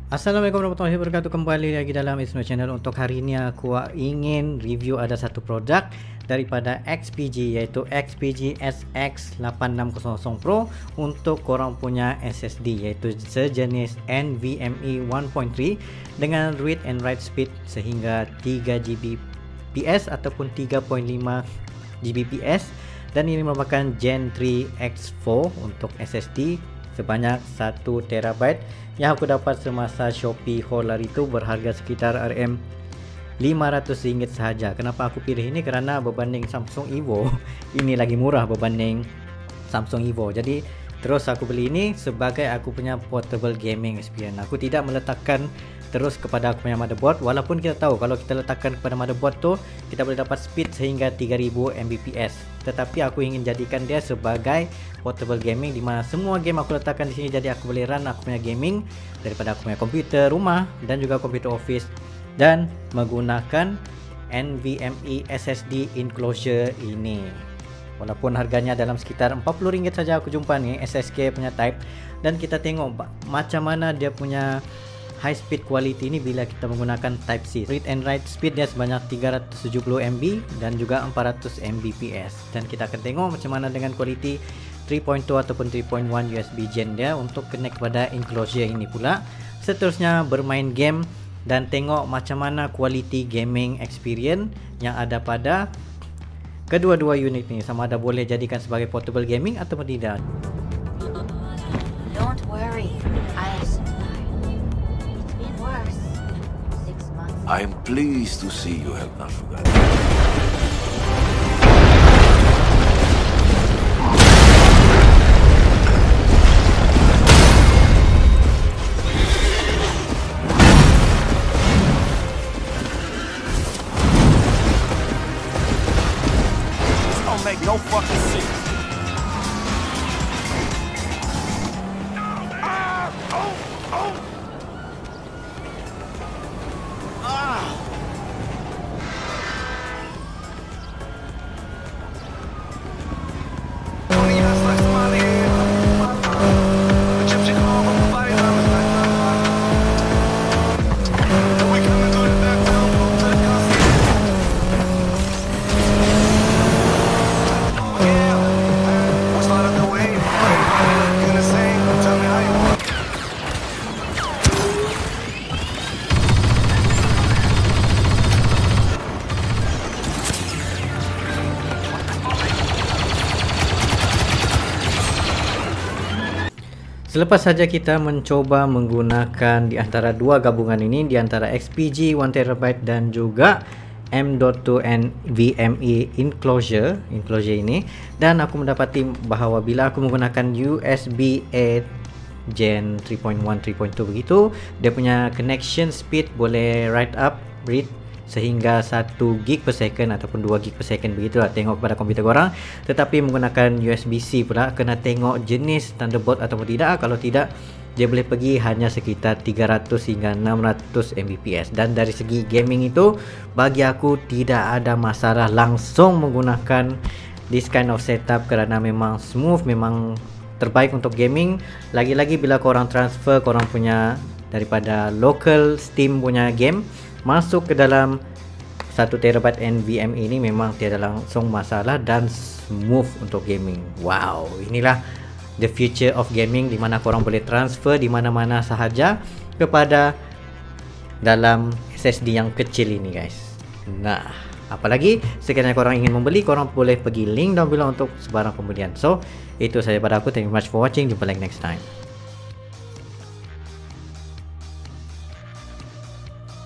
Assalamualaikum warahmatullahi wabarakatuh. Kembali lagi dalam Isno Channel. Untuk hari ini aku ingin review ada satu produk daripada XPG, iaitu XPG SX8600 Pro untuk korang punya SSD, iaitu sejenis NVMe 1.3 dengan read and write speed sehingga 3 Gbps ataupun 3.5 Gbps, dan ini merupakan Gen 3 X4 untuk SSD sebanyak 1 TB yang aku dapat semasa Shopee haul hari itu, berharga sekitar RM500 sahaja. Kenapa aku pilih ini? Kerana berbanding Samsung Evo ini lagi murah berbanding Samsung Evo. Jadi terus aku beli ini sebagai aku punya portable gaming experience. Aku tidak meletakkan terus kepada aku punya motherboard, walaupun kita tahu kalau kita letakkan kepada motherboard tu kita boleh dapat speed sehingga 3000 Mbps. Tetapi aku ingin jadikan dia sebagai portable gaming, di mana semua game aku letakkan di sini, jadi aku boleh run aku punya gaming daripada aku punya komputer rumah dan juga komputer office, dan menggunakan NVMe SSD enclosure ini. Walaupun harganya dalam sekitar RM40 saja aku jumpa ni SSK punya type, dan kita tengok macam mana dia punya high speed quality ini bila kita menggunakan type C. Read and write speed dia sebanyak 370 MB dan juga 400 Mbps, dan kita akan tengok macam mana dengan quality 3.2 ataupun 3.1 USB gen dia untuk connect kepada enclosure ini pula. Seterusnya bermain game dan tengok macam mana quality gaming experience yang ada pada kedua-dua unit ni, sama ada boleh jadikan sebagai portable gaming ataupun tidak. Don't worry, I'll survive. It's been worse. 6 months. I'm pleased to see you have not forgotten. This don't make no fucking sense. Selepas saja kita mencoba menggunakan di antara dua gabungan ini, di antara XPG 1TB dan juga M.2 NVMe enclosure ini, dan aku mendapati bahawa bila aku menggunakan USB-A Gen 3.1 3.2 begitu, dia punya connection speed boleh write up read sehingga 1 gig per second ataupun 2 gig per second begitulah, tengok pada komputer korang. Tetapi menggunakan USB-C pula kena tengok jenis Thunderbolt ataupun tidak. Kalau tidak, dia boleh pergi hanya sekitar 300 hingga 600 Mbps. Dan dari segi gaming itu, bagi aku tidak ada masalah langsung menggunakan this kind of setup, kerana memang smooth, memang terbaik untuk gaming. Lagi-lagi bila korang transfer korang punya daripada local Steam punya game masuk ke dalam 1 TB NVMe ini, memang tiada langsung masalah dan smooth untuk gaming. Wow, inilah the future of gaming, di mana korang boleh transfer di mana-mana sahaja kepada dalam SSD yang kecil ini, guys. Nah, apalagi sekiranya korang ingin membeli, korang boleh pergi link down below untuk sebarang pembelian. So, itu saja pada aku. Thank you much for watching. Jumpa lagi next time.